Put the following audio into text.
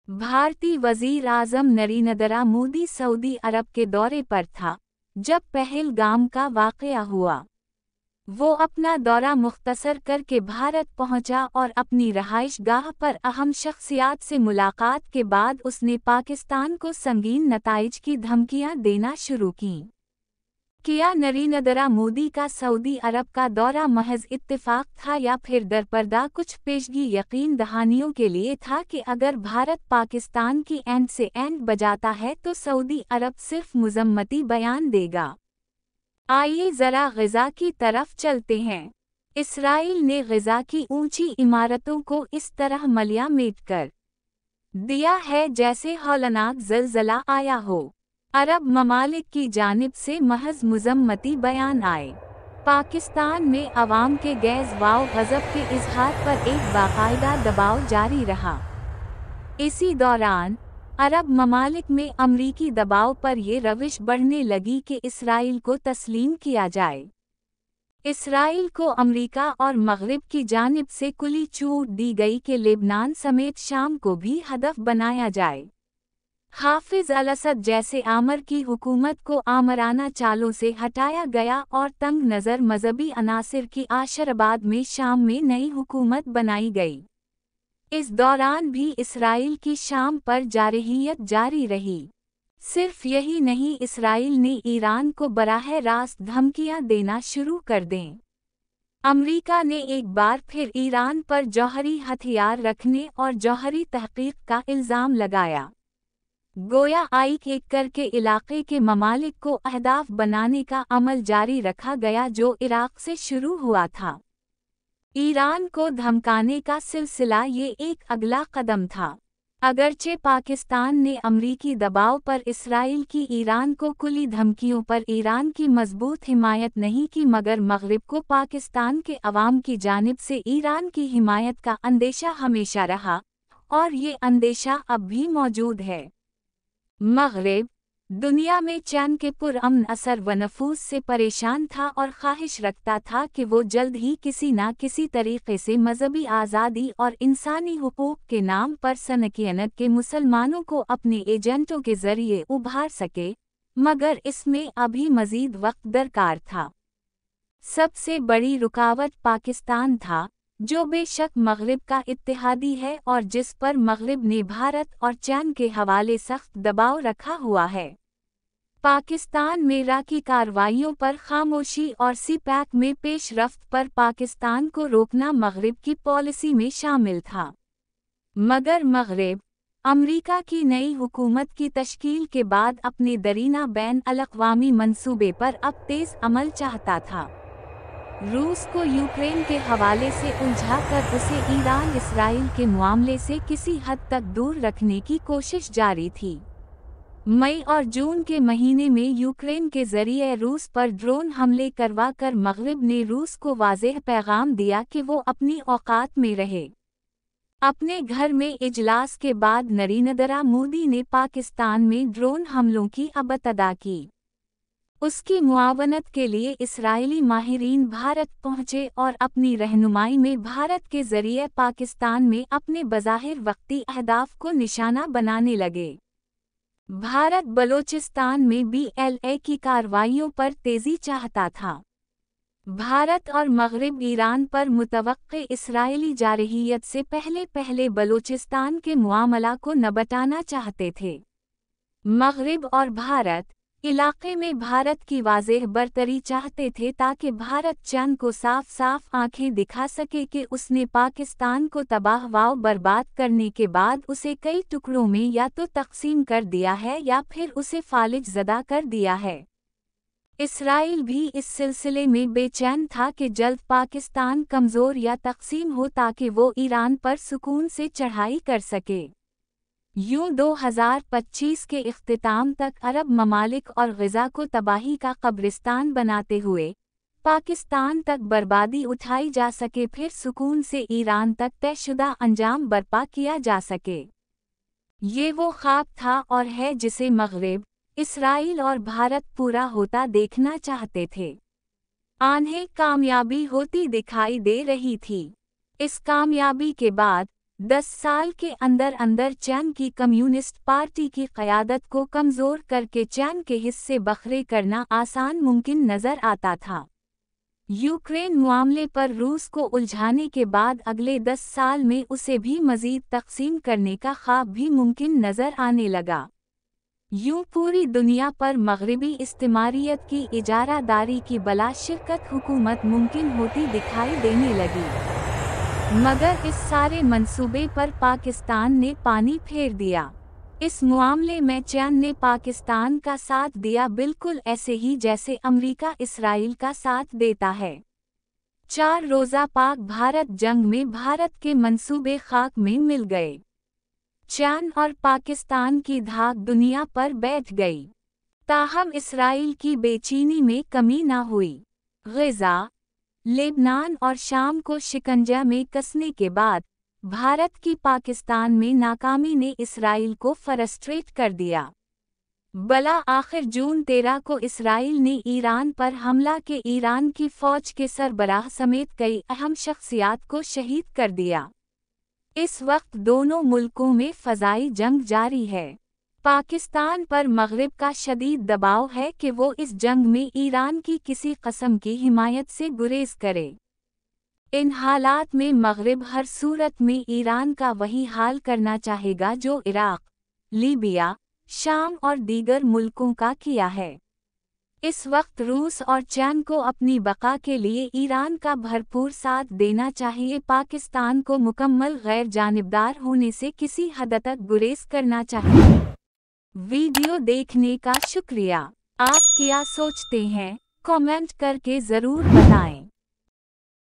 भारतीय वज़ीर आज़म नरेंद्र मोदी सऊदी अरब के दौरे पर था जब पहलगाम का वाक़या हुआ। वो अपना दौरा मुख्तसर करके भारत पहुंचा और अपनी रहाइशगाह पर अहम शख्सियात से मुलाकात के बाद उसने पाकिस्तान को संगीन नताइज की धमकियां देना शुरू कीं। क्या नरेंद्र मोदी का सऊदी अरब का दौरा महज इत्तेफाक था या फिर दरपर्दा कुछ पेशगी यकीन दहानियों के लिए था कि अगर भारत पाकिस्तान की एंड से एंड बजाता है तो सऊदी अरब सिर्फ मजम्मती बयान देगा? आइए ज़रा ग़ज़ा की तरफ चलते हैं। इसराइल ने ग़ज़ा की ऊंची इमारतों को इस तरह मलिया मेट कर दिया है जैसे हौलनाक ज़लज़ला आया हो। अरब ममालिक की जानिब से महज मजम्मती बयान आए। पाकिस्तान में अवाम के गैज़ वाव ग़ज़ब के इजहार पर एक बाकायदा दबाव जारी रहा। इसी दौरान अरब ममालिक में अमरीकी दबाव पर ये रविश बढ़ने लगी कि इसराइल को तस्लीम किया जाए। इसराइल को अमरीका और मग़रिब की जानिब से खुली छूट दी गई कि लेबनान समेत शाम को भी हदफ बनाया जाए। हाफिज अल-असद जैसे आमर की हुकूमत को आमराना चालों से हटाया गया और तंग नज़र मजहबी अनासिर की आशरबाद में शाम में नई हुकूमत बनाई गई। इस दौरान भी इसराइल की शाम पर जारहियत जारी रही। सिर्फ यही नहीं, इसराइल ने ईरान को बराह रास्त धमकियां देना शुरू कर दें। अमरीका ने एक बार फिर ईरान पर जौहरी हथियार रखने और जौहरी तहकीक का इल्ज़ाम लगाया। गोया एक करके इलाके के ममालिक को अहदाफ बनाने का अमल जारी रखा गया जो इराक़ से शुरू हुआ था। ईरान को धमकाने का सिलसिला ये एक अगला कदम था। अगरचे पाकिस्तान ने अमरीकी दबाव पर इसराइल की ईरान को खुली धमकियों पर ईरान की मजबूत हिमायत नहीं की, मगर मग़रिब को पाकिस्तान के अवाम की जानिब से ईरान की हिमायत का अंदेशा हमेशा रहा और ये अंदेशा अब भी मौजूद है। मग़रिब दुनिया में चैन के पुरअमन असर व नफूस से परेशान था और ख्वाहिश रखता था कि वो जल्द ही किसी न किसी तरीक़े से मजहबी आज़ादी और इंसानी हुकूक के नाम पर सनकियत के मुसलमानों को अपने एजेंटों के ज़रिए उभार सके, मगर इसमें अभी मज़ीद वक्त दरकार था। सबसे बड़ी रुकावट पाकिस्तान था, जो बेशक मग़रिब का इत्तेहादी है और जिस पर मग़रिब ने भारत और चीन के हवाले सख्त दबाव रखा हुआ है। पाकिस्तान में इराक़ी कार्रवाइयों पर खामोशी और सीपैक में पेशरफ्त पर पाकिस्तान को रोकना मग़रिब की पॉलिसी में शामिल था, मगर मग़रिब अमरीका की नई हुकूमत की तश्कील के बाद अपने दरीना बैन अल-अक़वामी मंसूबे पर अब तेज़ अमल चाहता था। रूस को यूक्रेन के हवाले से उलझाकर उसे ईरान इसराइल के मामले से किसी हद तक दूर रखने की कोशिश जारी थी। मई और जून के महीने में यूक्रेन के ज़रिए रूस पर ड्रोन हमले करवा कर मग़रिब ने रूस को वाज़ेह पैगाम दिया कि वो अपनी औकात में रहे। अपने घर में इजलास के बाद नरेंद्र मोदी ने पाकिस्तान में ड्रोन हमलों की अबतदा की। उसकी मुआवनत के लिए इसराइली माहिरीन भारत पहुंचे और अपनी रहनुमाई में भारत के ज़रिए पाकिस्तान में अपने बज़ाहिर वक्ती अहदाफ को निशाना बनाने लगे। भारत बलोचिस्तान में BLA की कार्रवाइयों पर तेज़ी चाहता था। भारत और मग़रिब ईरान पर मुतवक्के इसराइली जारहियत से पहले बलोचिस्तान के मामला को निपटाना चाहते थे। मग़रिब और भारत इलाक़े में भारत की वाज़ेह बरतरी चाहते थे ताकि भारत चीन को साफ साफ आंखें दिखा सके कि उसने पाकिस्तान को तबाह व बर्बाद करने के बाद उसे कई टुकड़ों में या तो तक़सीम कर दिया है या फिर उसे फालिज ज़दा कर दिया है। इसराइल भी इस सिलसिले में बेचैन था कि जल्द पाकिस्तान कमज़ोर या तक़सीम हो ताकि वो ईरान पर सुकून से चढ़ाई कर सके। यूं 2025 के इख्तिताम तक अरब ममालिक और ग़ज़ा को तबाही का कब्रिस्तान बनाते हुए पाकिस्तान तक बर्बादी उठाई जा सके, फिर सुकून से ईरान तक तयशुदा अंजाम बर्पा किया जा सके। ये वो ख्वाब था और है जिसे मग़रिब, इसराइल और भारत पूरा होता देखना चाहते थे। आन्हें कामयाबी होती दिखाई दे रही थी। इस कामयाबी के बाद 10 साल के अंदर अंदर चीन की कम्युनिस्ट पार्टी की क़यादत को कमज़ोर करके चीन के हिस्से बखरे करना आसान मुमकिन नज़र आता था। यूक्रेन मामले पर रूस को उलझाने के बाद अगले 10 साल में उसे भी मज़ीद तक़सीम करने का ख्वाब भी मुमकिन नज़र आने लगा। यूं पूरी दुनिया पर मग़रिबी इस्तिमारियत की इजारादारी की बला शिरकत हुकूमत मुमकिन होती दिखाई देने लगी, मगर इस सारे मंसूबे पर पाकिस्तान ने पानी फेर दिया। इस मामले में चीन ने पाकिस्तान का साथ दिया, बिल्कुल ऐसे ही जैसे अमेरिका इसराइल का साथ देता है। 4 रोज़ा पाक भारत जंग में भारत के मंसूबे खाक में मिल गए। चीन और पाकिस्तान की धाक दुनिया पर बैठ गई। ताहम इसराइल की बेचैनी में कमी न हुई। ग़ज़ा, लेबनान और शाम को शिकंजा में कसने के बाद भारत की पाकिस्तान में नाकामी ने इसराइल को फ्रस्ट्रेट कर दिया। बला आखिर जून 13 को इसराइल ने ईरान पर हमला के ईरान की फ़ौज के सरबराह समेत कई अहम शख्सियात को शहीद कर दिया। इस वक्त दोनों मुल्कों में फ़ज़ाई जंग जारी है। पाकिस्तान पर मग़रिब का शदीद दबाव है कि वो इस जंग में ईरान की किसी क़स्म की हिमायत से गुरेज करे। इन हालात में मग़रिब हर सूरत में ईरान का वही हाल करना चाहेगा जो इराक़, लीबिया, शाम और दीगर मुल्कों का किया है। इस वक्त रूस और चीन को अपनी बका के लिए ईरान का भरपूर साथ देना चाहिए। पाकिस्तान को मुकम्मल गैर जानिबदार होने से किसी हद तक गुरेज करना चाहिए। वीडियो देखने का शुक्रिया। आप क्या सोचते हैं? कमेंट करके ज़रूर बताएं।